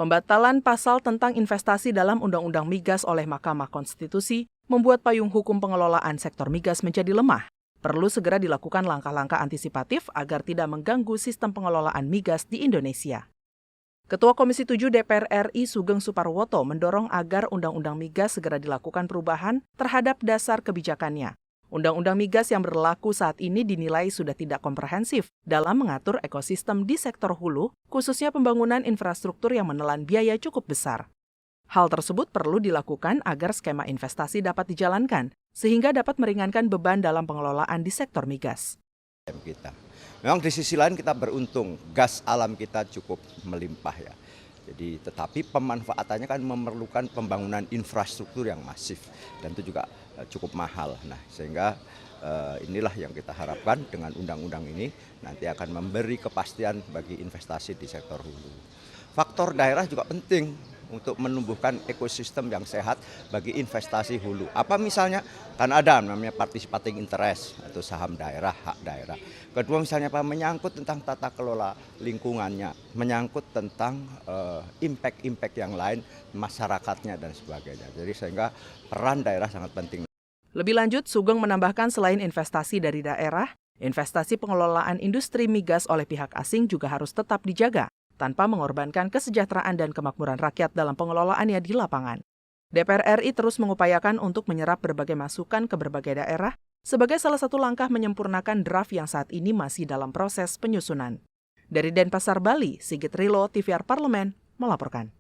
Pembatalan pasal tentang investasi dalam Undang-Undang Migas oleh Mahkamah Konstitusi membuat payung hukum pengelolaan sektor migas menjadi lemah. Perlu segera dilakukan langkah-langkah antisipatif agar tidak mengganggu sistem pengelolaan migas di Indonesia. Ketua Komisi 7 DPR RI Sugeng Suparwoto mendorong agar Undang-Undang Migas segera dilakukan perubahan terhadap dasar kebijakannya. Undang-Undang Migas yang berlaku saat ini dinilai sudah tidak komprehensif dalam mengatur ekosistem di sektor hulu, khususnya pembangunan infrastruktur yang menelan biaya cukup besar. Hal tersebut perlu dilakukan agar skema investasi dapat dijalankan, sehingga dapat meringankan beban dalam pengelolaan di sektor migas. Memang di sisi lain kita beruntung, gas alam kita cukup melimpah ya. Jadi tetapi pemanfaatannya kan memerlukan pembangunan infrastruktur yang masif dan itu juga cukup mahal. Nah, sehingga inilah yang kita harapkan dengan undang-undang ini nanti akan memberi kepastian bagi investasi di sektor hulu. Faktor daerah juga penting untuk menumbuhkan ekosistem yang sehat bagi investasi hulu. Apa misalnya? Kan ada namanya participating interest atau saham daerah, hak daerah. Kedua misalnya apa? Menyangkut tentang tata kelola lingkungannya, menyangkut tentang impact yang lain, masyarakatnya dan sebagainya. Jadi sehingga peran daerah sangat penting. Lebih lanjut, Sugeng menambahkan selain investasi dari daerah, investasi pengelolaan industri migas oleh pihak asing juga harus tetap dijaga, tanpa mengorbankan kesejahteraan dan kemakmuran rakyat dalam pengelolaannya di lapangan. DPR RI terus mengupayakan untuk menyerap berbagai masukan ke berbagai daerah sebagai salah satu langkah menyempurnakan draft yang saat ini masih dalam proses penyusunan. Dari Denpasar, Bali, Sigit Rilo, TVR Parlemen, melaporkan.